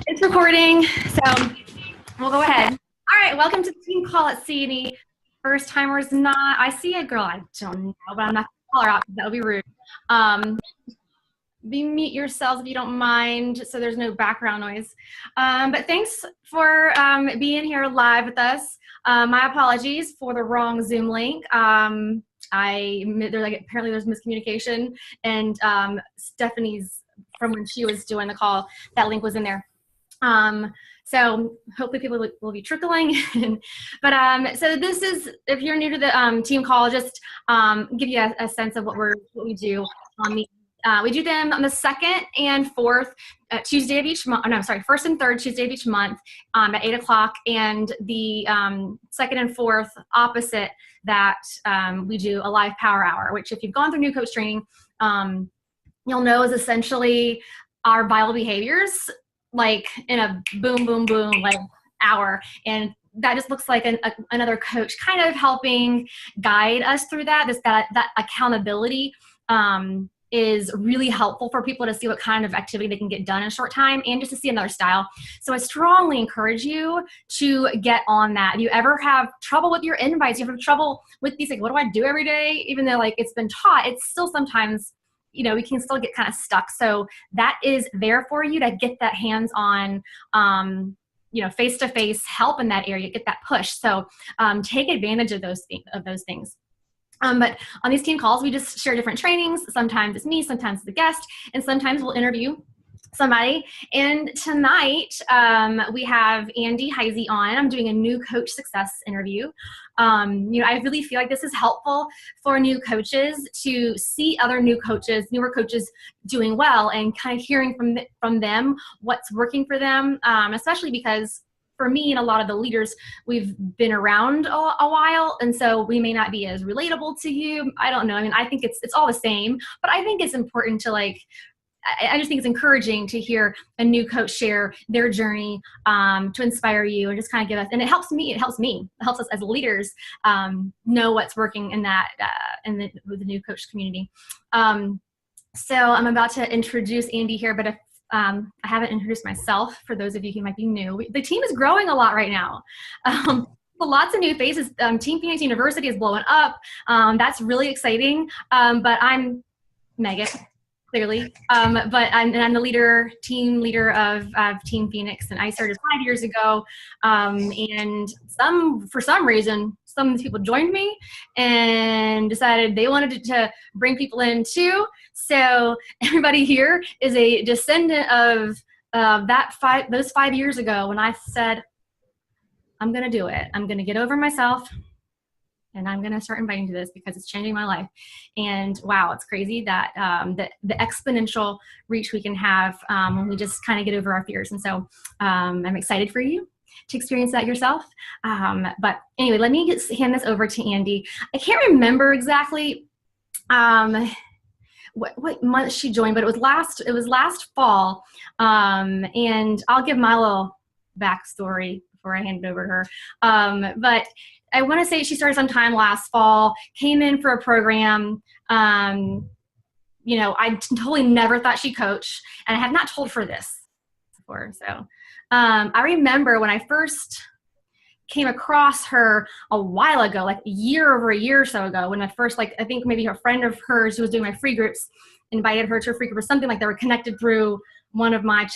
It's recording, so we'll go ahead. All right, welcome to the team call at CNE. First timers not, I see a girl, I don't know, but I'm not gonna call her out because that would be rude. Mute yourselves if you don't mind, so there's no background noise. But thanks for being here live with us. My apologies for the wrong Zoom link. Apparently there's miscommunication, and Stephanie's, from when she was doing the call, that link was in there. So hopefully people will be trickling. But so this is, if you're new to the team call, just give you a sense of what we do on the. We do them on the second and fourth Tuesday of each month. No, sorry, first and third Tuesday of each month at 8 o'clock, and the second and fourth opposite that we do a live power hour, which if you've gone through new coach training, you'll know is essentially our vital behaviors, like in a boom, boom, boom, like hour. And that just looks like another coach kind of helping guide us through that. That accountability is really helpful for people to see what kind of activity they can get done in a short time, and just to see another style. So I strongly encourage you to get on that. If you ever have trouble with your invites, you have trouble with these, like, what do I do every day? Even though like it's been taught, it's still sometimes, we can still get kind of stuck. So that is there for you to get that hands-on, face-to-face help in that area, get that push. So take advantage of those things. But on these team calls, we just share different trainings. Sometimes it's me, sometimes it's the guest, and sometimes we'll interview somebody. And tonight we have Andy Heisey on. I'm doing a new coach success interview. I really feel like this is helpful for new coaches to see other newer coaches doing well, and kind of hearing from them what's working for them, especially because for me and a lot of the leaders, we've been around a while, and so we may not be as relatable to you. I don't know. I mean, I think it's all the same, but I think it's important to I just think it's encouraging to hear a new coach share their journey to inspire you, and just kind of give us, and it helps us as leaders know what's working in that with the new coach community. So I'm about to introduce Andy here, but if I haven't introduced myself for those of you who might be new. The team is growing a lot right now. Lots of new faces. Team Phoenix University is blowing up. That's really exciting. But I'm Megan, clearly. But I'm the team leader of Team Phoenix, and I started 5 years ago. And for some reason, some people joined me and decided they wanted to bring people in too. So everybody here is a descendant of those 5 years ago, when I said, I'm going to do it. I'm going to get over myself, and I'm going to start inviting to this because it's changing my life. And wow, it's crazy that the exponential reach we can have when we just kind of get over our fears. And so I'm excited for you to experience that yourself. But anyway, let me hand this over to Andy. I can't remember exactly what month she joined, but it was last fall. And I'll give my little backstory before I hand it over to her. But I want to say she started sometime last fall, came in for a program. I totally never thought she'd coach, and I have not told her this before. So I remember when I first came across her a while ago, like over a year or so ago, when I first, I think maybe a friend of hers who was doing my free groups invited her to a free group or something, like they were connected through one of my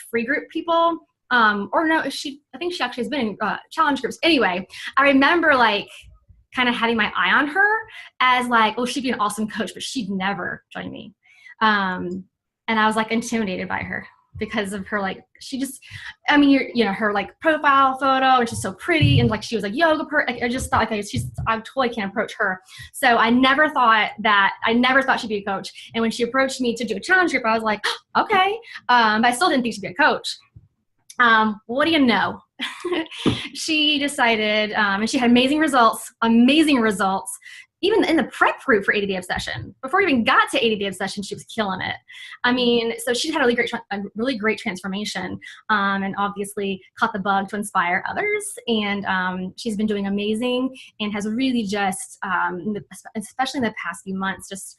free group people. Or no, I think she actually has been in challenge groups. Anyway, I remember kind of having my eye on her as oh, she'd be an awesome coach, but she'd never join me. And I was intimidated by her because of her, her profile photo, and she's so pretty, and she was yoga I just thought, okay, I totally can't approach her. So I never thought she'd be a coach. And when she approached me to do a challenge group, I was like, okay. But I still didn't think she'd be a coach. What do you know? She decided, and she had amazing results, even in the prep group for 80 Day Obsession, before we even got to 80 Day Obsession, she was killing it. I mean, so she's had a really great transformation, and obviously caught the bug to inspire others. And she's been doing amazing and has really just, especially in the past few months, just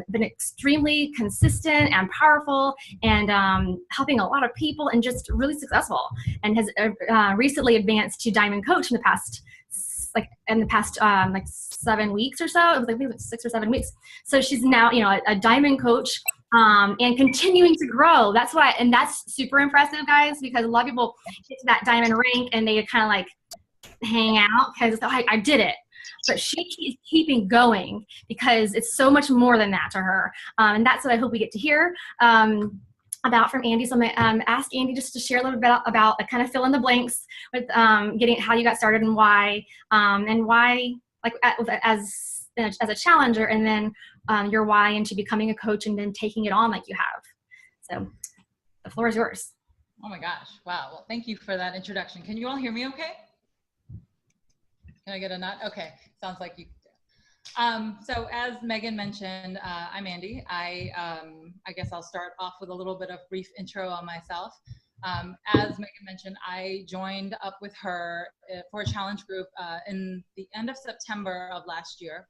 been extremely consistent and powerful, and helping a lot of people, and just really successful, and has recently advanced to Diamond Coach in the past 7 weeks or so. It was like 6 or 7 weeks. So she's now, a Diamond Coach, and continuing to grow. That's and that's super impressive, guys, because a lot of people get to that Diamond rank and they kind of like hang out because I did it. But she keeps keeping going because it's so much more than that to her. And that's what I hope we get to hear about from Andy. So I'm going to ask Andy just to share a little bit about, kind of fill in the blanks with getting how you got started and why, like as a challenger, and then your why into becoming a coach and then taking it on like you have. So the floor is yours. Oh my gosh. Wow. Well, thank you for that introduction. Can you all hear me okay? Can I get a nod? Okay. Sounds like you. So as Megan mentioned, I'm Andy. I guess I'll start off with a little bit of brief intro on myself. As Megan mentioned, I joined up with her for a challenge group in the end of September of last year.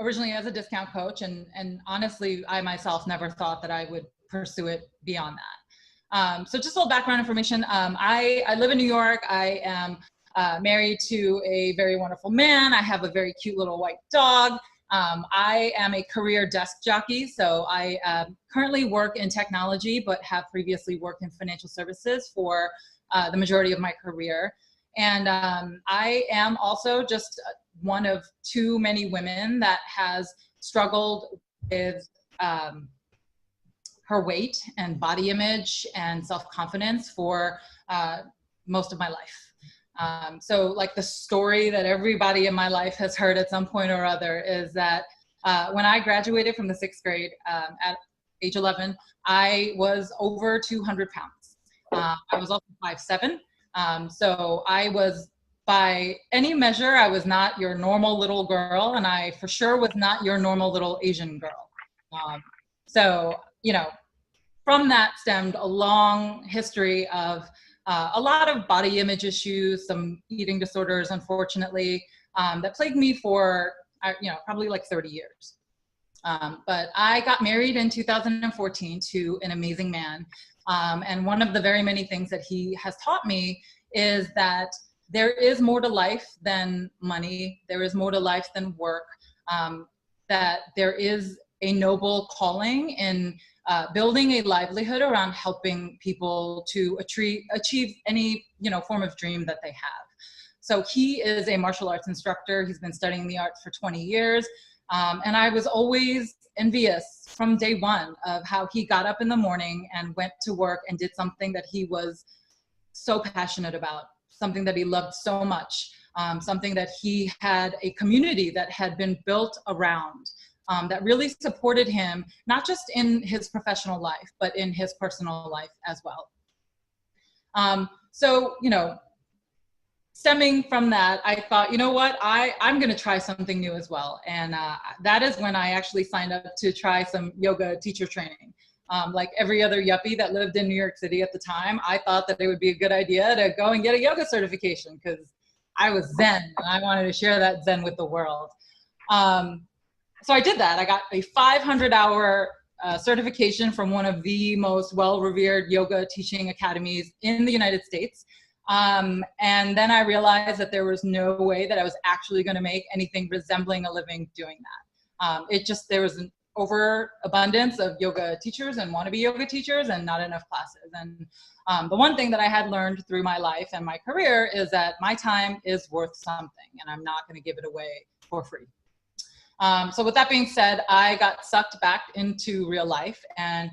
Originally as a discount coach, and honestly, I myself never thought that I would pursue it beyond that. So just a little background information. I live in New York. I am married to a very wonderful man. I have a very cute little white dog. I am a career desk jockey, so I currently work in technology, but have previously worked in financial services for the majority of my career. And I am also just one of too many women that has struggled with her weight and body image and self-confidence for most of my life. So like the story that everybody in my life has heard at some point or other is that when I graduated from the 6th grade at age 11, I was over 200 pounds. I was also 5'7". So I was, by any measure, I was not your normal little girl, and I for sure was not your normal little Asian girl. So, from that stemmed a long history of a lot of body image issues, some eating disorders, unfortunately, that plagued me for, probably like 30 years. But I got married in 2014 to an amazing man. And one of the very many things that he has taught me is that there is more to life than money. There is more to life than work. That there is a noble calling in building a livelihood around helping people to achieve any form of dream that they have. So he is a martial arts instructor. He's been studying the arts for 20 years. And I was always envious from day one of how he got up in the morning and went to work and did something that he was so passionate about, something that he loved so much, something that he had a community that had been built around. That really supported him, not just in his professional life, but in his personal life as well. So, stemming from that, I thought, you know what, I'm going to try something new as well. And that is when I actually signed up to try some yoga teacher training. Like every other yuppie that lived in New York City at the time, I thought that it would be a good idea to go and get a yoga certification because I was Zen and I wanted to share that Zen with the world. So I did that. I got a 500-hour certification from one of the most well-revered yoga teaching academies in the United States. And then I realized that there was no way that I was actually going to make anything resembling a living doing that. There was an overabundance of yoga teachers and wannabe yoga teachers and not enough classes. And the one thing that I had learned through my life and my career is that my time is worth something and I'm not going to give it away for free. So with that being said, I got sucked back into real life and,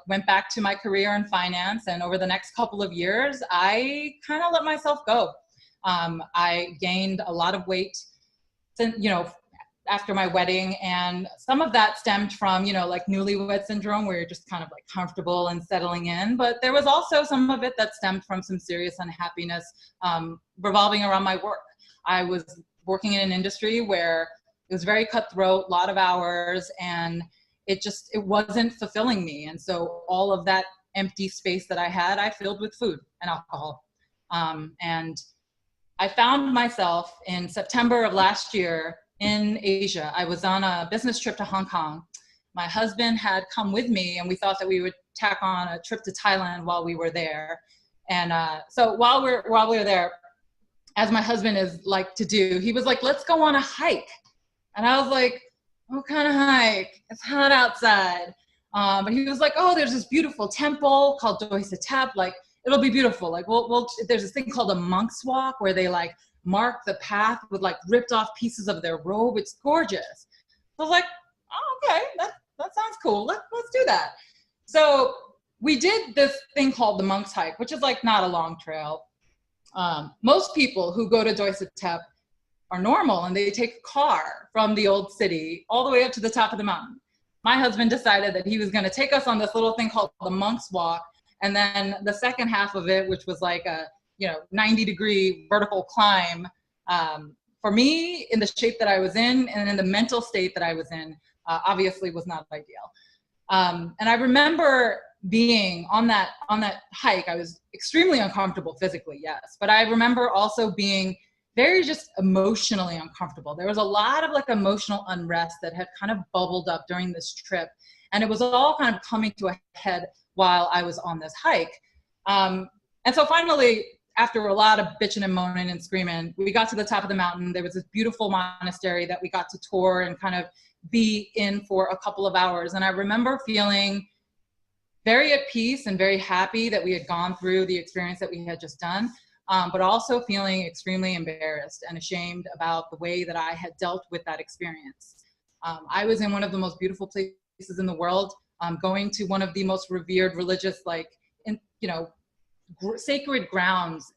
went back to my career in finance. And over the next couple of years, I kind of let myself go. I gained a lot of weight, after my wedding. And some of that stemmed from, like newlywed syndrome, where you're just kind of like comfortable and settling in. But there was also some of it that stemmed from some serious unhappiness revolving around my work. I was working in an industry where it was very cutthroat, a lot of hours, and it wasn't fulfilling me. And so all of that empty space that I had, I filled with food and alcohol. And I found myself in September of last year in Asia. I was on a business trip to Hong Kong. My husband had come with me, and we thought that we would tack on a trip to Thailand while we were there. And so while we were there, as my husband is like to do, he was like, let's go on a hike. And I was like, what kind of hike? It's hot outside. But he was like, oh, there's this beautiful temple called Doi Satep. Like, it'll be beautiful. Like, there's this thing called a monk's walk where they like mark the path with like ripped off pieces of their robe. It's gorgeous. I was like, oh, okay, that sounds cool. Let's do that. So we did this thing called the monk's hike, which is like not a long trail. Most people who go to Doi Satep are normal, and they take a car from the old city all the way up to the top of the mountain. My husband decided that he was going to take us on this little thing called the monk's walk. And then the second half of it, which was like a 90-degree vertical climb, for me, in the shape that I was in and in the mental state that I was in, obviously was not ideal. And I remember being on that hike. I was extremely uncomfortable physically, yes, but I remember also being very just emotionally uncomfortable. There was a lot of like emotional unrest that had kind of bubbled up during this trip, and it was all kind of coming to a head while I was on this hike. And so finally, after a lot of bitching and moaning and screaming, we got to the top of the mountain. There was this beautiful monastery that we got to tour and kind of be in for a couple of hours. And I remember feeling very at peace and very happy that we had gone through the experience that we had just done, but also feeling extremely embarrassed and ashamed about the way that I had dealt with that experience. I was in one of the most beautiful places in the world, going to one of the most revered religious, sacred grounds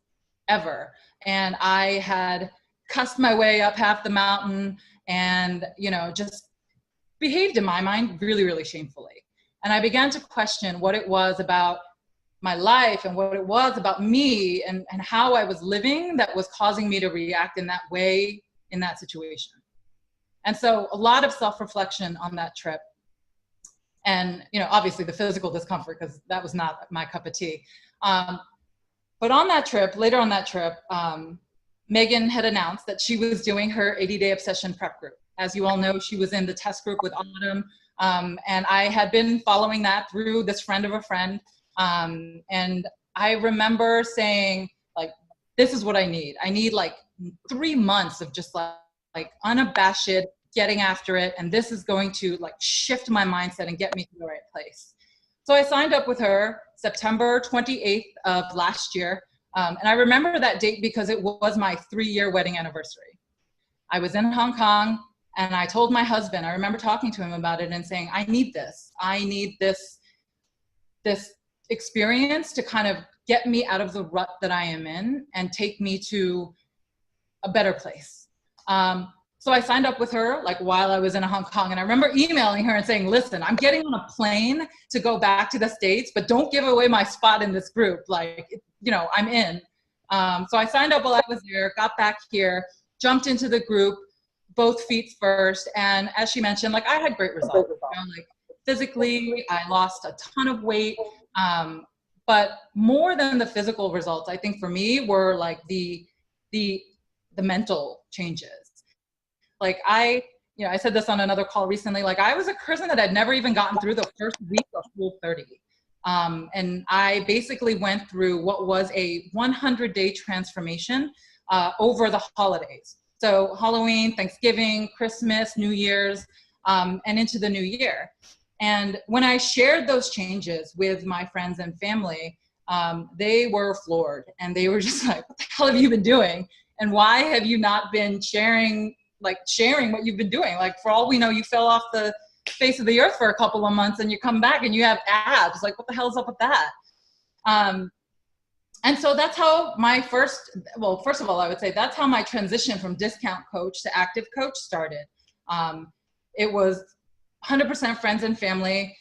ever. And I had cussed my way up half the mountain and, just behaved in my mind really, really shamefully. And I began to question what it was about my life and what it was about me and how I was living that was causing me to react in that way in that situation. And so a lot of self-reflection on that trip. And, obviously the physical discomfort, because that was not my cup of tea. But on that trip, later on that trip, Megan had announced that she was doing her 80-day obsession prep group. As you all know, she was in the test group with Autumn. And I had been following that through this friend of a friend. And I remember saying, like, this is what I need. I need like 3 months of just like unabashed getting after it. And this is going to like shift my mindset and get me to the right place. So I signed up with her September 28th of last year. And I remember that date because it was my 3-year wedding anniversary. I was in Hong Kong and I told my husband, I remember talking to him about it and saying, I need this. I need this experience to kind of get me out of the rut that I am in and take me to a better place. So I signed up with her like while I was in Hong Kong, and I remember emailing her and saying, listen, I'm getting on a plane to go back to the States, but don't give away my spot in this group. Like, I'm in. So I signed up while I was there, got back here, jumped into the group, both feet first. And as she mentioned, like I had great results. Like physically, I lost a ton of weight. But more than the physical results, I think for me were like the mental changes. Like I said this on another call recently, like I was a person that had never even gotten through the first week of Full 30. And I basically went through what was a 100-day transformation over the holidays. So Halloween, Thanksgiving, Christmas, New Year's, and into the new year. And when I shared those changes with my friends and family, they were floored and they were just like, what the hell have you been doing? And why have you not been sharing what you've been doing? Like for all we know, you fell off the face of the earth for a couple of months and you come back and you have abs. Like what the hell's up with that? And so that's how first of all, I would say that's how my transition from discount coach to active coach started. It was 100% friends and family.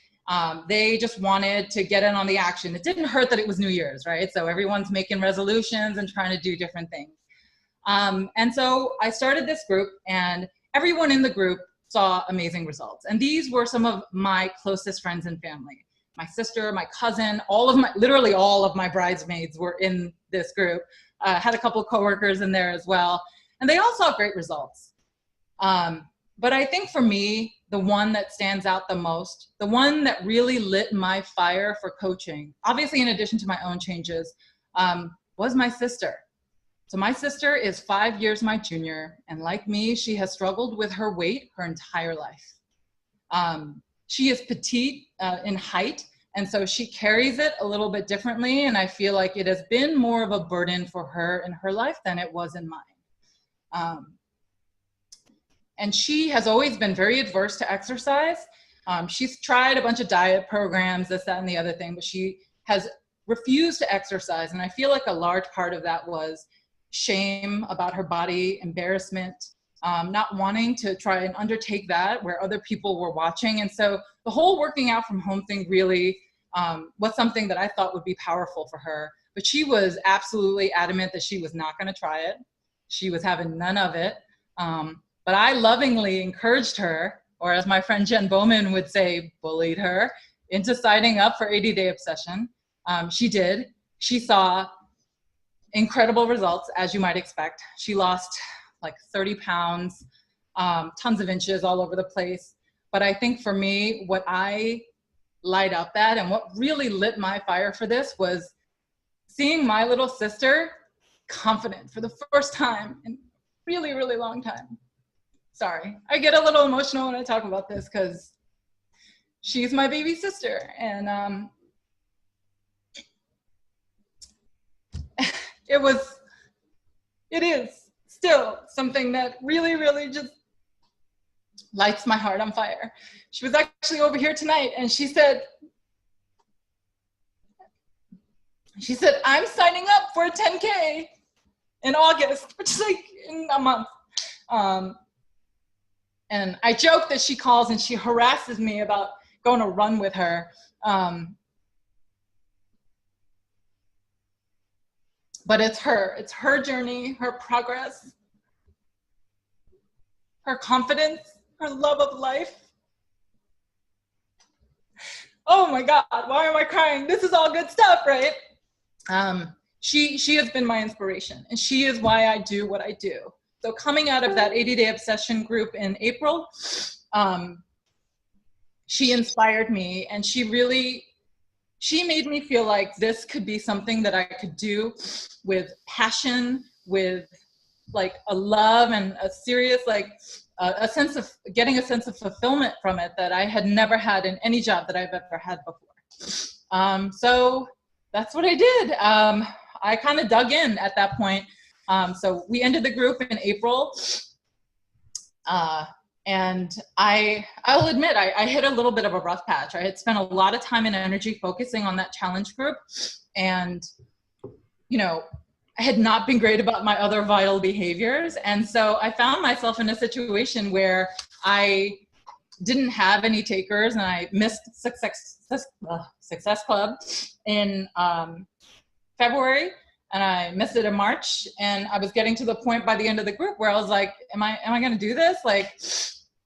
They just wanted to get in on the action. It didn't hurt that it was New Year's, right? So everyone's making resolutions and trying to do different things. And so I started this group, and everyone in the group saw amazing results. And these were some of my closest friends and family. My sister, my cousin, literally all of my bridesmaids were in this group. Had a couple of coworkers in there as well. And they all saw great results. But I think for me, the one that stands out the most, the one that really lit my fire for coaching, obviously in addition to my own changes, was my sister. So my sister is 5 years my junior, and like me, she has struggled with her weight her entire life. She is petite in height, and so she carries it a little bit differently, and I feel like it has been more of a burden for her in her life than it was in mine. And she has always been very adverse to exercise. She's tried a bunch of diet programs, this, that, and the other thing, but she has refused to exercise, and I feel like a large part of that was shame about her body, embarrassment, not wanting to try and undertake that where other people were watching. And so the whole working out from home thing really was something that I thought would be powerful for her. But she was absolutely adamant that she was not going to try it. She was having none of it. But I lovingly encouraged her, or as my friend Jen Bowman would say, bullied her into signing up for 80-Day Obsession. She did. She saw incredible results, as you might expect. She lost like 30 pounds, tons of inches all over the place. But I think for me, what I light up at and what really lit my fire for this was seeing my little sister confident for the first time in a really, really long time. Sorry, I get a little emotional when I talk about this because she's my baby sister. And it is still something that really, really just lights my heart on fire. She was actually over here tonight, and she said, I'm signing up for a 10K in August, which is like in a month. And I joke that she calls and she harasses me about going to run with her. But it's her journey, her progress, her confidence, her love of life. Oh my God, why am I crying? This is all good stuff, right? She has been my inspiration, and she is why I do what I do. So coming out of that 80-Day Obsession group in April, she inspired me, and she made me feel like this could be something that I could do with passion, with like a love and a serious, like a sense of getting a sense of fulfillment from it that I had never had in any job that I've ever had before. So that's what I did. I kind of dug in at that point. So we ended the group in April. And I'll admit, I hit a little bit of a rough patch. I had spent a lot of time and energy focusing on that challenge group. And, you know, I had not been great about my other vital behaviors. And so I found myself in a situation where I didn't have any takers, and I missed Success Club in February. And I missed it in March, and I was getting to the point by the end of the group where I was like, am I going to do this? Like,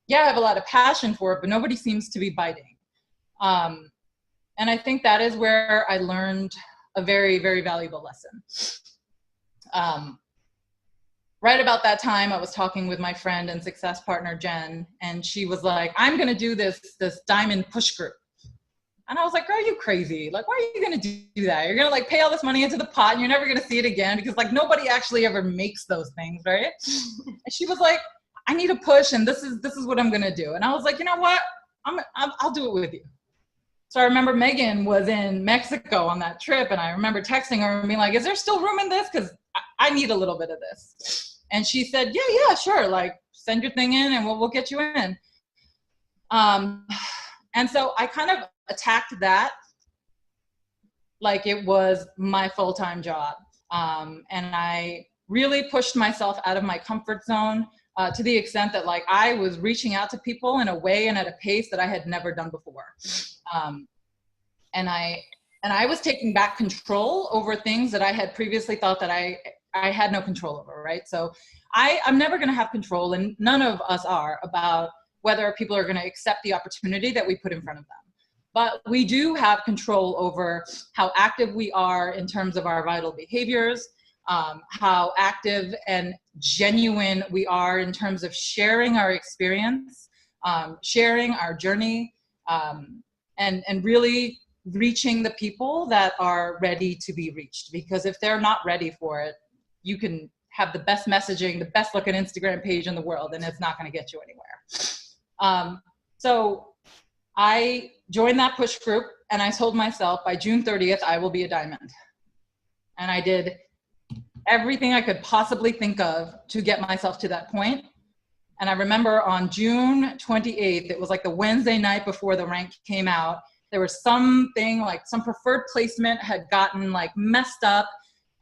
yeah, I have a lot of passion for it, but nobody seems to be biting. And I think that is where I learned a very, very valuable lesson. Right about that time, I was talking with my friend and success partner, Jen, and she was like, I'm going to do this diamond push group. And I was like, girl, are you crazy? Like, why are you going to do that? You're going to like pay all this money into the pot and you're never going to see it again, because like nobody actually ever makes those things, right? And she was like, I need a push, and this is what I'm going to do. And I was like, you know what? I'll do it with you. So I remember Megan was in Mexico on that trip, and I remember texting her and being like, is there still room in this? Because I need a little bit of this. And she said, yeah, sure. Like, send your thing in and we'll get you in. And so I kind of attacked that like it was my full-time job. And I really pushed myself out of my comfort zone to the extent that like I was reaching out to people in a way and at a pace that I had never done before. And I was taking back control over things that I had previously thought that I I had no control over, right? So I'm never going to have control, and none of us are, about whether people are going to accept the opportunity that we put in front of them. But we do have control over how active we are in terms of our vital behaviors, how active and genuine we are in terms of sharing our experience, sharing our journey, and really reaching the people that are ready to be reached. Because if they're not ready for it, you can have the best messaging, the best looking Instagram page in the world, and it's not going to get you anywhere. So I joined that push group, and I told myself by June 30th, I will be a diamond. And I did everything I could possibly think of to get myself to that point. And I remember on June 28th, it was like the Wednesday night before the rank came out, there was something like some preferred placement had gotten like messed up.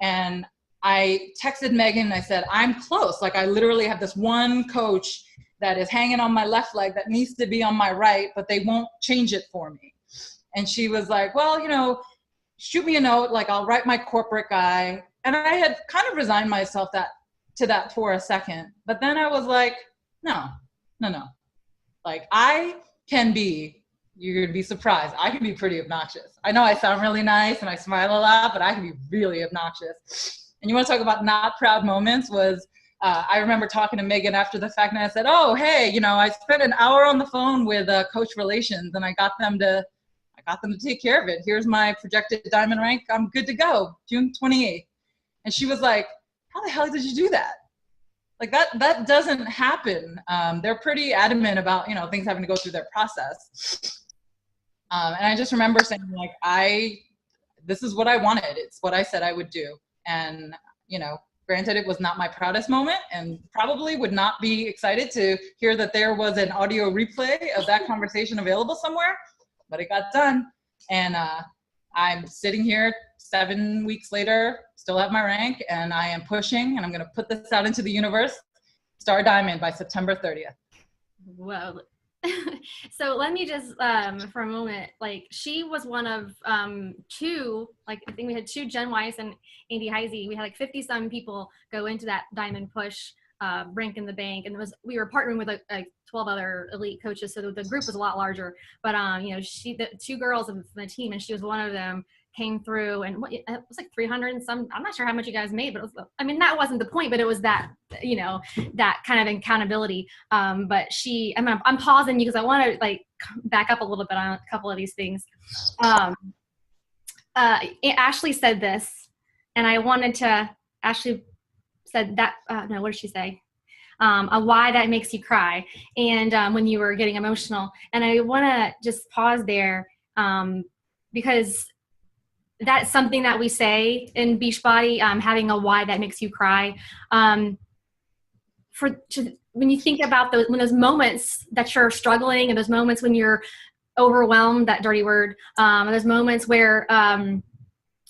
And I texted Megan and I said, I'm close. Like, I literally have this one coach that is hanging on my left leg that needs to be on my right, but they won't change it for me. And she was like, well, you know, shoot me a note, like I'll write my corporate guy. And I had kind of resigned myself to that for a second. But then I was like, no. Like, I can be, you're gonna be surprised, I can be pretty obnoxious. I know I sound really nice and I smile a lot, but I can be really obnoxious. And you want to talk about not proud moments was, I remember talking to Megan after the fact, and I said, oh, hey, you know, I spent an hour on the phone with Coach Relations, and I got them to take care of it. Here's my projected diamond rank. I'm good to go, June 28th. And she was like, how the hell did you do that? Like, that doesn't happen. They're pretty adamant about, you know, things having to go through their process. And I just remember saying, like, this is what I wanted. It's what I said I would do. And, you know, granted, it was not my proudest moment, and probably would not be excited to hear that there was an audio replay of that conversation available somewhere, but it got done. And I'm sitting here 7 weeks later, still have my rank, and I am pushing, and I'm going to put this out into the universe, Star Diamond by September 30th. Well, so let me just, for a moment, like, she was one of two, like, I think we had two, Jen Weiss and Andy Heisey. We had like 50-some people go into that diamond push, rank in the bank. And we were partnering with like 12 other elite coaches. So the group was a lot larger, but you know, the two girls from the team, and she was one of them, came through, and it was like 300 and some, I'm not sure how much you guys made, but it was, I mean, that wasn't the point, but it was that, you know, that kind of accountability. But I'm pausing you because I want to like back up a little bit on a couple of these things. Ashley said this, and I wanted to, Ashley said that, no, what did she say? A why that makes you cry. And when you were getting emotional, and I want to just pause there because that's something that we say in Beachbody, having a why that makes you cry. When you think about those moments that you're struggling, and those moments when you're overwhelmed, that dirty word, those moments where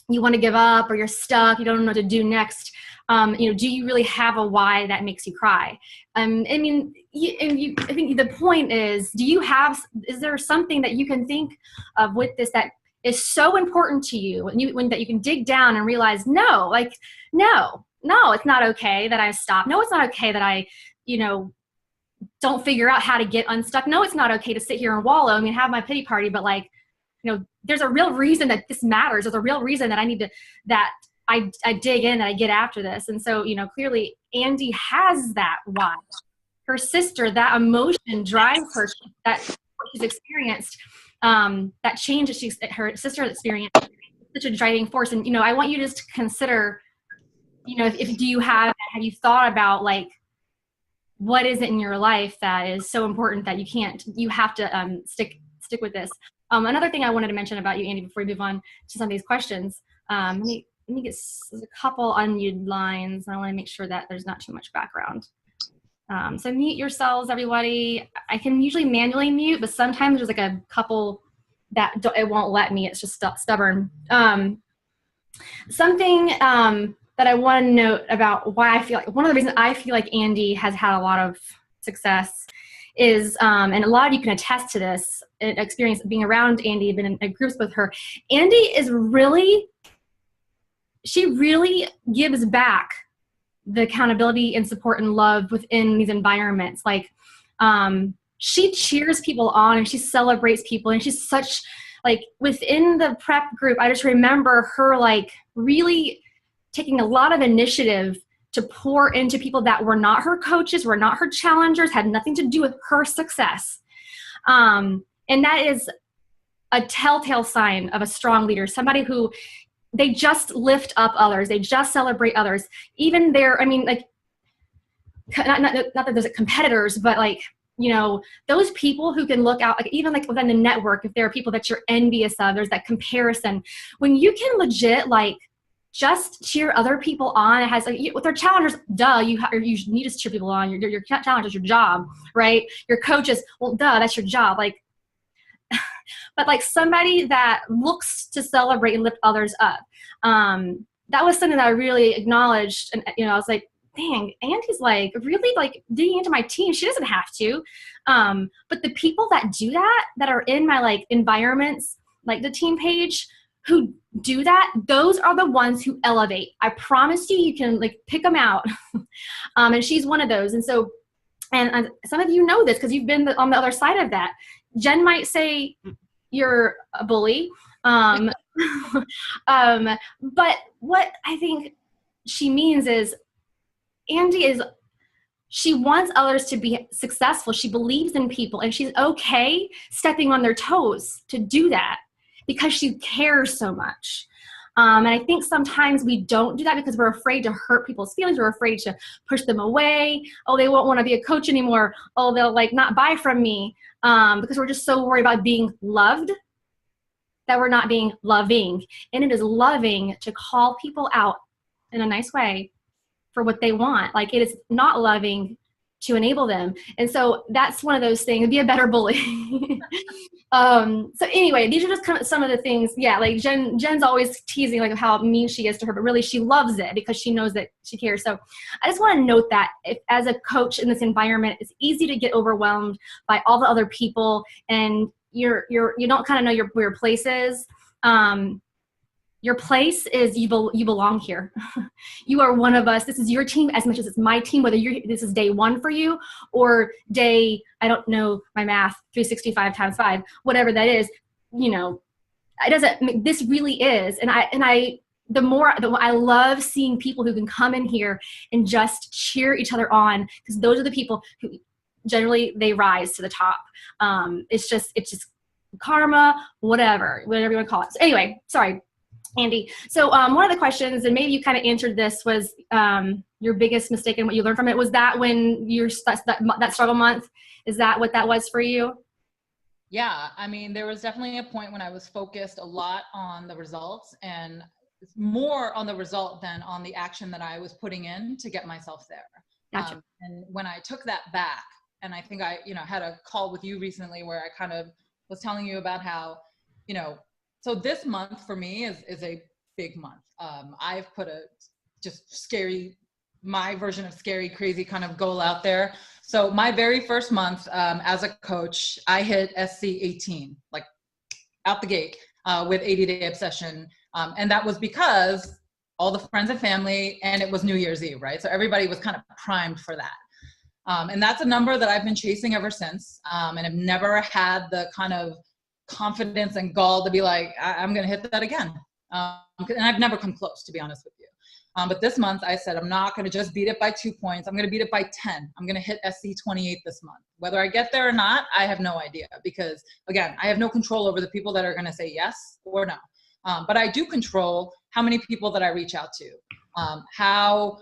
you want to give up, or you're stuck, you don't know what to do next. You know, do you really have a why that makes you cry? I mean, I think the point is, is there something that you can think of with this that is so important to you, that you can dig down and realize, no, it's not okay that I stop. No, it's not okay that I, you know, don't figure out how to get unstuck. No, it's not okay to sit here and wallow. I mean, have my pity party, but like, you know, there's a real reason that this matters. There's a real reason that I need to, that I dig in, that I get after this. And so, you know, clearly Andy has that why. Her sister, that emotion drives her, that she's experienced, that change that her sister experienced, such a driving force. And, you know, I want you just to consider, you know, have you thought about, like, what is it in your life that is so important that you have to stick with this. Another thing I wanted to mention about you, Andy, before we move on to some of these questions, let me get a couple unmuted lines. I want to make sure that there's not too much background. So mute yourselves, everybody. I can usually manually mute, but sometimes there's like a couple that it won't let me. It's just stubborn. Something that I want to note about why I feel like, one of the reasons I feel like Andy has had a lot of success is, and a lot of you can attest to this, experience being around Andy, been in groups with her. Andy is she really gives back the accountability and support and love within these environments. Like, she cheers people on and she celebrates people, and she's such, like, within the prep group, I just remember her like really taking a lot of initiative to pour into people that were not her coaches, were not her challengers, had nothing to do with her success. And that is a telltale sign of a strong leader, somebody who they just lift up others. They just celebrate others. Even their, I mean, like, not that there's competitors, but like, you know, those people who can look out, like even like within the network, if there are people that you're envious of, there's that comparison. When you can legit like just cheer other people on, it has like, with their challengers, duh, you need to cheer people on. Your challengers, your job, right? Your coaches, well, duh, that's your job. Like, but like somebody that looks to celebrate and lift others up. That was something that I really acknowledged. And, you know, I was like, dang, Andy's like really like digging into my team. She doesn't have to. But the people that do that, that are in my like environments, like the team page, who do that, those are the ones who elevate. I promise you, you can like pick them out. And she's one of those. And so, and some of you know this because you've been on the other side of that. Jen might say you're a bully. But what I think she means is she wants others to be successful. She believes in people, and she's okay stepping on their toes to do that because she cares so much. And I think sometimes we don't do that because we're afraid to hurt people's feelings. We're afraid to push them away. Oh, they won't want to be a coach anymore. Oh, they'll like not buy from me, because we're just so worried about being loved that we're not being loving. And it is loving to call people out in a nice way for what they want. Like, it is not loving to enable them. And so that's one of those things, be a better bully. So anyway, these are just kind of some of the things. Yeah, like Jen's always teasing like how mean she is to her, but really she loves it because she knows that she cares. So I just want to note that if, as a coach in this environment, it's easy to get overwhelmed by all the other people, and you don't kind of know where your place is. Your place is you belong here. You are one of us. This is your team as much as it's my team, whether this is day 1 for you or day, I don't know my math, 365 times 5, whatever that is, you know, it doesn't, this really is. And I love seeing people who can come in here and just cheer each other on, because those are the people who generally they rise to the top. It's just karma, whatever you want to call it. So anyway, sorry, Andy. So one of the questions, and maybe you kind of answered this, was your biggest mistake and what you learned from it. Was that when that struggle month? Is that what that was for you? Yeah, I mean, there was definitely a point when I was focused a lot on the results, and more on the result than on the action that I was putting in to get myself there. Gotcha. And when I took that back, and I think I, had a call with you recently where I kind of was telling you about how, so this month for me is a big month. I've put my version of scary, crazy kind of goal out there. So my very first month as a coach, I hit SC 18, like out the gate with 80-day obsession. And that was because all the friends and family, and it was New Year's Eve, right? So everybody was kind of primed for that. And that's a number that I've been chasing ever since. And I've never had the kind of confidence and gall to be like, I'm going to hit that again. And I've never come close, to be honest with you. But this month I said, I'm not going to just beat it by 2 points. I'm going to beat it by 10. I'm going to hit SC 28 this month. Whether I get there or not, I have no idea, because again, I have no control over the people that are going to say yes or no. But I do control how many people that I reach out to, how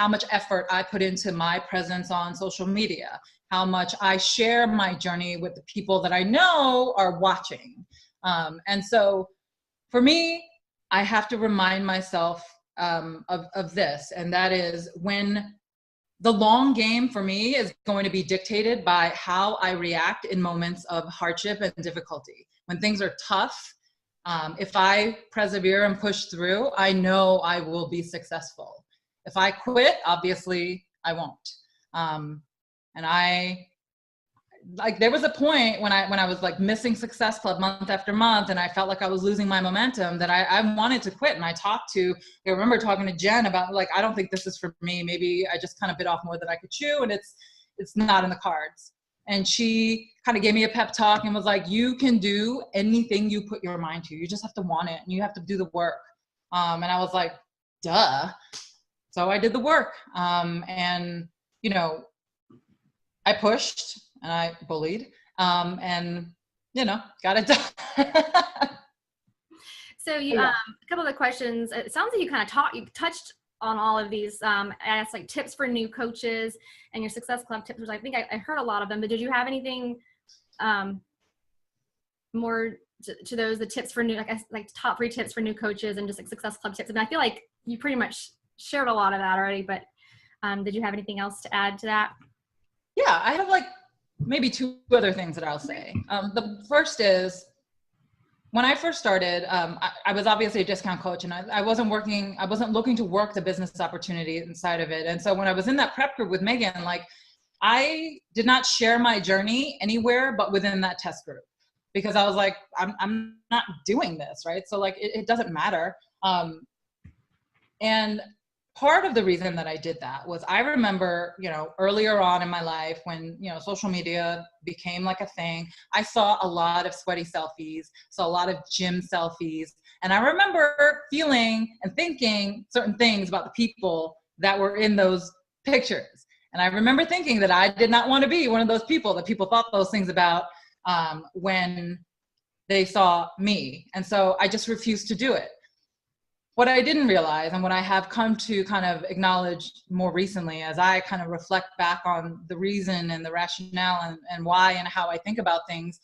much effort I put into my presence on social media, how much I share my journey with the people that I know are watching. And so for me, I have to remind myself of this, and that is when the long game for me is going to be dictated by how I react in moments of hardship and difficulty. When things are tough, if I persevere and push through, I know I will be successful. If I quit, obviously I won't. And like there was a point when I was like missing Success Club month after month, and I felt like I was losing my momentum, that I wanted to quit. And I remember talking to Jen about like, I don't think this is for me. Maybe I just kind of bit off more than I could chew, and it's not in the cards. And she kind of gave me a pep talk and was like, you can do anything you put your mind to. You just have to want it, and you have to do the work. And I was like, duh. So I did the work. And, you know, I pushed and I bullied, and, you know, got it done. So you, a couple of the questions, it sounds like you touched on all of these. I asked like tips for new coaches and your Success Club tips, which I think I heard a lot of them, but did you have anything more to those, the tips for new, like top 3 tips for new coaches and just like Success Club tips? And I feel like you pretty much shared a lot of that already, but did you have anything else to add to that? Yeah, I have like maybe 2 other things that I'll say. The first is, when I first started, I was obviously a discount coach, and I wasn't looking to work the business opportunity inside of it. And so when I was in that prep group with Megan, like I did not share my journey anywhere but within that test group, because I was like, I'm not doing this, right? So like, it doesn't matter. And part of the reason that I did that was, I remember, you know, earlier on in my life when, you know, social media became like a thing, I saw a lot of sweaty selfies, saw a lot of gym selfies. And I remember feeling and thinking certain things about the people that were in those pictures. And I remember thinking that I did not want to be one of those people that people thought those things about when they saw me. And so I just refused to do it. What I didn't realize, and what I have come to kind of acknowledge more recently as I kind of reflect back on the reason and the rationale and why and how I think about things,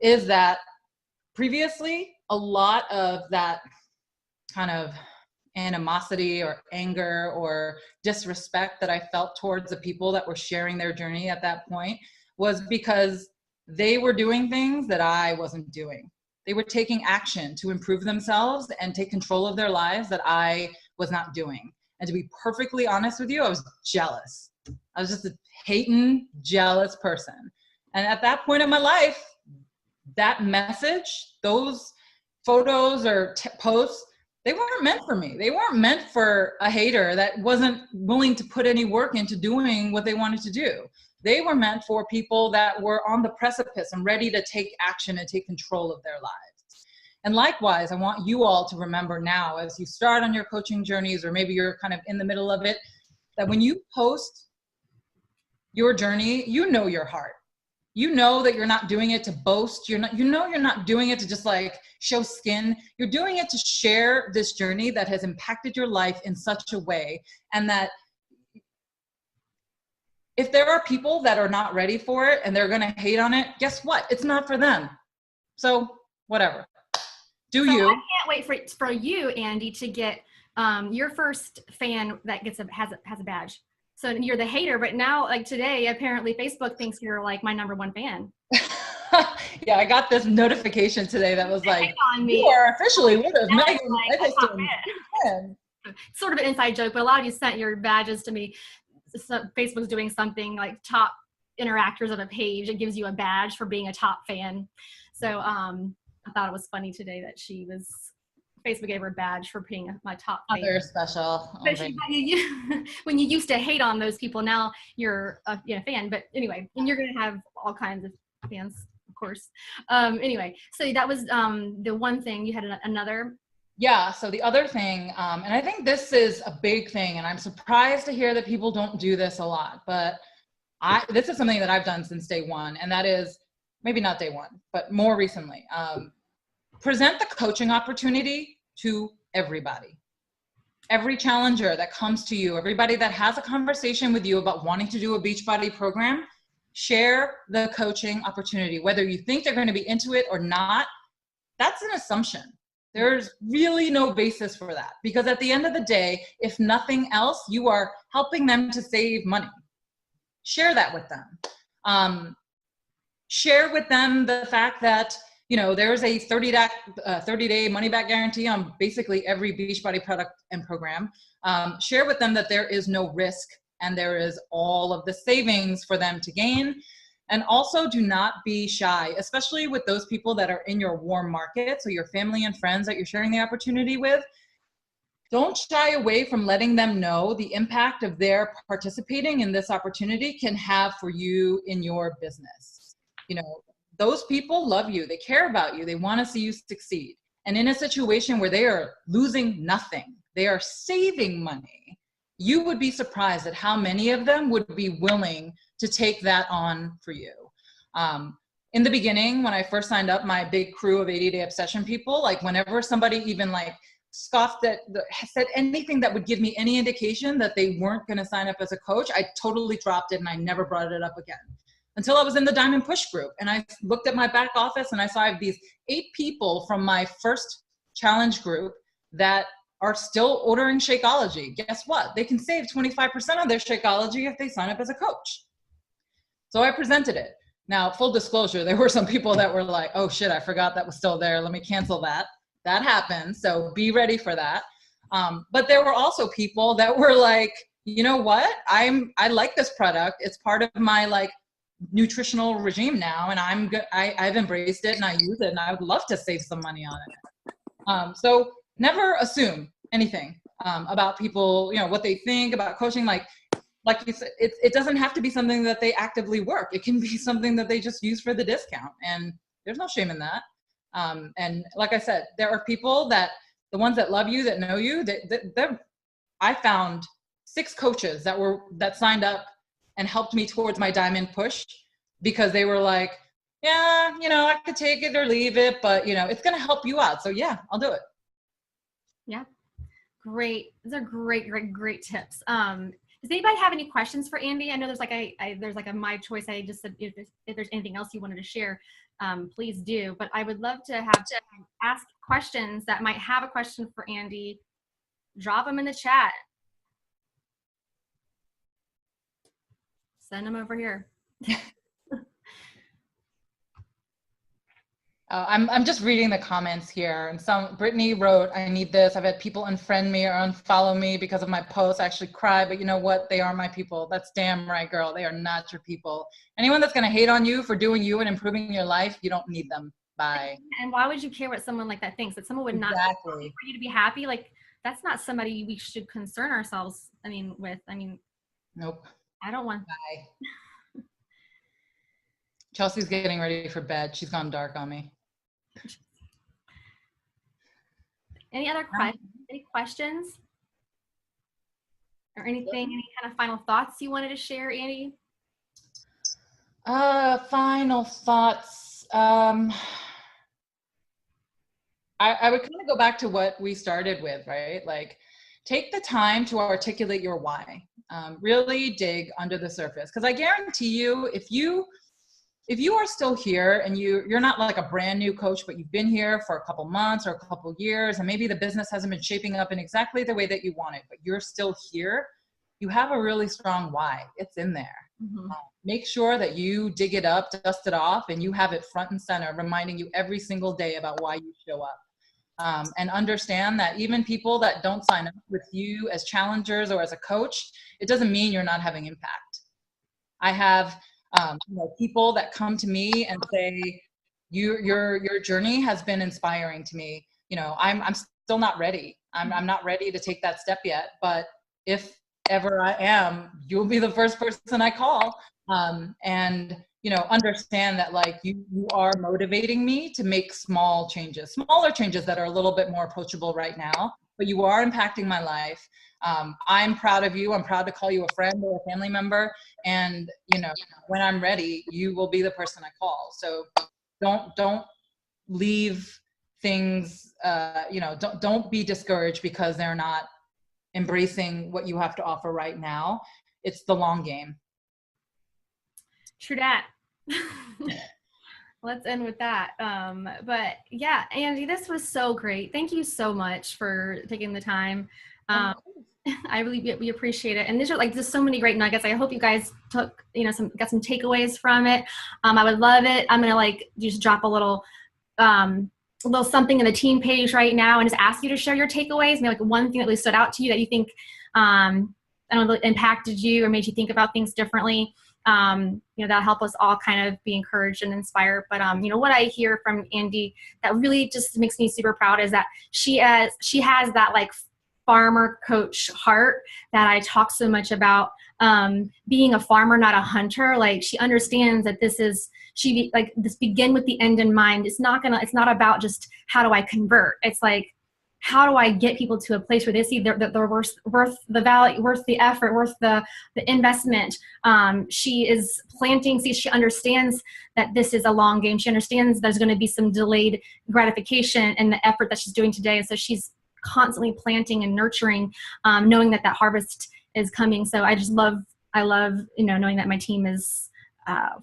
is that previously a lot of that kind of animosity or anger or disrespect that I felt towards the people that were sharing their journey at that point was because they were doing things that I wasn't doing. They were taking action to improve themselves and take control of their lives that I was not doing. And to be perfectly honest with you, I was jealous. I was just a hating, jealous person. And at that point in my life, that message, those photos or posts, they weren't meant for me. They weren't meant for a hater that wasn't willing to put any work into doing what they wanted to do. They were meant for people that were on the precipice and ready to take action and take control of their lives. And likewise, I want you all to remember now, as you start on your coaching journeys, or maybe you're kind of in the middle of it, that when you post your journey, you know your heart. You know that you're not doing it to boast. You're not doing it to just like show skin. You're doing it to share this journey that has impacted your life in such a way, and that if there are people that are not ready for it and they're going to hate on it, guess what? It's not for them. So whatever. Do you? I can't wait for you, Andy, to get your first fan that has a badge. So you're the hater, but now, like today, apparently Facebook thinks you're like my #1 fan. Yeah, I got this notification today that was like, on me. You are officially one of Megan Eggleston's fans. It's sort of an inside joke, but a lot of you sent your badges to me. So Facebook's doing something like top interactors of a page. It gives you a badge for being a top fan. So I thought it was funny today that Facebook gave her a badge for being my top fan. They're special. But when you used to hate on those people, now you're a fan. But anyway, and you're going to have all kinds of fans, of course. Anyway, so that was the one thing. You had another. Yeah, so the other thing, and I think this is a big thing, and I'm surprised to hear that people don't do this a lot, but this is something that I've done since day one, and that is, maybe not day one, but more recently, present the coaching opportunity to everybody. Every challenger that comes to you, everybody that has a conversation with you about wanting to do a Beachbody program, share the coaching opportunity. Whether you think they're going to be into it or not, that's an assumption. There's really no basis for that, because at the end of the day, if nothing else, you are helping them to save money. Share that with them. Share with them the fact that, there's a 30-day money-back guarantee on basically every Beachbody product and program. Share with them that there is no risk and there is all of the savings for them to gain. And also do not be shy, especially with those people that are in your warm market. So your family and friends that you're sharing the opportunity with. Don't shy away from letting them know the impact of their participating in this opportunity can have for you in your business. You know, those people love you. They care about you. They want to see you succeed. And in a situation where they are losing nothing, they are saving money, you would be surprised at how many of them would be willing to take that on for you. In the beginning, when I first signed up my big crew of 80-day obsession people, like whenever somebody even like scoffed at, said anything that would give me any indication that they weren't going to sign up as a coach, I totally dropped it and I never brought it up again. Until I was in the Diamond Push group and I looked at my back office and I saw I have these 8 people from my first challenge group that are still ordering Shakeology. Guess what? They can save 25% of their Shakeology if they sign up as a coach. So I presented it. Now, full disclosure, there were some people that were like, oh shit, I forgot that was still there. Let me cancel that. That happens. So be ready for that. But there were also people that were like, you know what? I like this product. It's part of my like nutritional regime now. And I've embraced it and I use it and I would love to save some money on it. So never assume anything about people, you know, what they think about coaching. Like you said, it doesn't have to be something that they actively work. It can be something that they just use for the discount. And there's no shame in that. And like I said, there are people that, the ones that love you, that know you, I found 6 coaches that signed up and helped me towards my Diamond Push because they were like, yeah, you know, I could take it or leave it, but you know, it's going to help you out. So yeah, I'll do it. Yeah. Great. Those are great tips. Does anybody have any questions for Andy? I know there's like there's like a my choice. I just said if there's anything else you wanted to share, please do. But I would love to ask questions that might have a question for Andy. Drop them in the chat. Send them over here. I'm just reading the comments here, and Brittany wrote, I need this. I've had people unfriend me or unfollow me because of my posts. I actually cry, but you know what? They are my people. That's damn right, girl. They are not your people. Anyone that's going to hate on you for doing you and improving your life, you don't need them. Bye. And why would you care what someone like that thinks? That someone would not for you to be happy? Like, that's not somebody we should concern ourselves, with. Nope. I don't want. Bye. Chelsea's getting ready for bed. She's gone dark on me. Any other questions? Any questions? Or anything, any kind of final thoughts you wanted to share, Andy? Final thoughts. I would kind of go back to what we started with, right? Like, take the time to articulate your why. Really dig under the surface. Because I guarantee you, if you are still here and you're not like a brand new coach, but you've been here for a couple months or a couple years, and maybe the business hasn't been shaping up in exactly the way that you want it, but you're still here, you have a really strong why. It's in there. Mm-hmm. Make sure that you dig it up, dust it off, and you have it front and center, reminding you every single day about why you show up. And understand that even people that don't sign up with you as challengers or as a coach, it doesn't mean you're not having impact. I have people that come to me and say, your journey has been inspiring to me. I'm still not ready. I'm not ready to take that step yet, but if ever I am, you'll be the first person I call. And understand that like you are motivating me to make smaller changes that are a little bit more approachable right now, but you are impacting my life. I'm proud of you. I'm proud to call you a friend or a family member. And, when I'm ready, you will be the person I call. So don't leave things, don't be discouraged because they're not embracing what you have to offer right now. It's the long game. True that. Let's end with that. But yeah, Andy, this was so great. Thank you so much for taking the time. We appreciate it. And these are like just so many great nuggets. I hope you guys got some takeaways from it. I would love it. I'm gonna just drop a little something in the team page right now and just ask you to share your takeaways. Maybe like one thing that really stood out to you that you think impacted you or made you think about things differently. that'll help us all kind of be encouraged and inspired. But what I hear from Andy that really just makes me super proud is that she has that like farmer coach heart that I talk so much about, being a farmer, not a hunter. Like she understands that this begin with the end in mind. It's not about just how do I convert. It's like, how do I get people to a place where they see they're worth the value, worth the effort, worth the investment. She is planting seeds. She understands that this is a long game. She understands there's going to be some delayed gratification in the effort that she's doing today. And so she's constantly planting and nurturing, knowing that harvest is coming. So I love knowing that my team is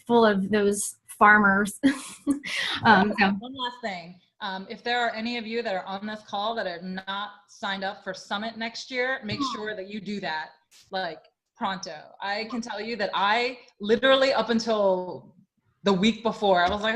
full of those farmers. One last thing. If there are any of you that are on this call that are not signed up for Summit next year, make sure that you do that like pronto. I can tell you that I literally up until the week before, I was like,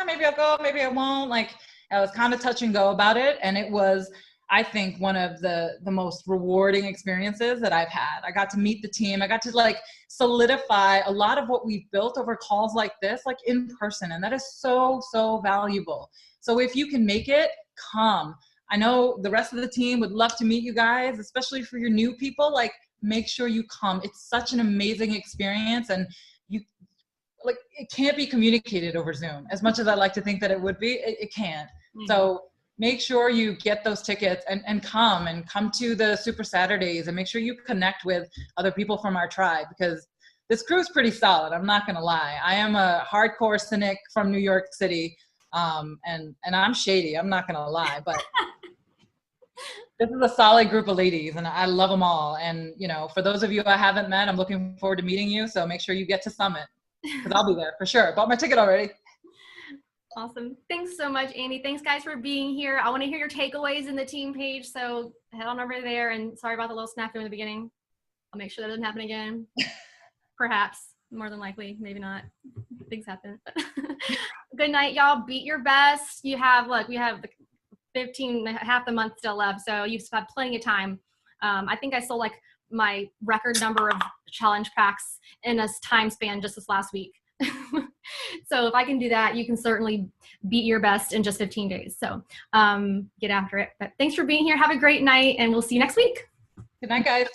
maybe I'll go, maybe I won't. Like I was kind of touch and go about it. And it was, I think, one of the most rewarding experiences that I've had. I got to meet the team. I got to like solidify a lot of what we've built over calls like this, like in person. And that is so, so valuable. So if you can make it, come. I know the rest of the team would love to meet you guys, especially for your new people. Like, make sure you come. It's such an amazing experience, and it can't be communicated over Zoom. As much as I like to think that it would be, it can't. Mm-hmm. So make sure you get those tickets and come to the Super Saturdays, and make sure you connect with other people from our tribe, because this crew is pretty solid. I'm not gonna lie. I am a hardcore cynic from New York City. And I'm shady, I'm not gonna lie, but this is a solid group of ladies and I love them all. And for those of you I haven't met, I'm looking forward to meeting you. So make sure you get to Summit, because I'll be there for sure. Bought my ticket already. Awesome. Thanks so much, Andy. Thanks guys for being here. I want to hear your takeaways in the team page. So head on over there, and sorry about the little snafu in the beginning. I'll make sure that doesn't happen again. Perhaps, more than likely, maybe not. Things happen. Good night, y'all. Beat your best. We have half the month still left, so you've had plenty of time. I think I sold like my record number of challenge packs in a time span just this last week. So if I can do that, you can certainly beat your best in just 15 days. So get after it. But thanks for being here. Have a great night, and we'll see you next week. Good night, guys.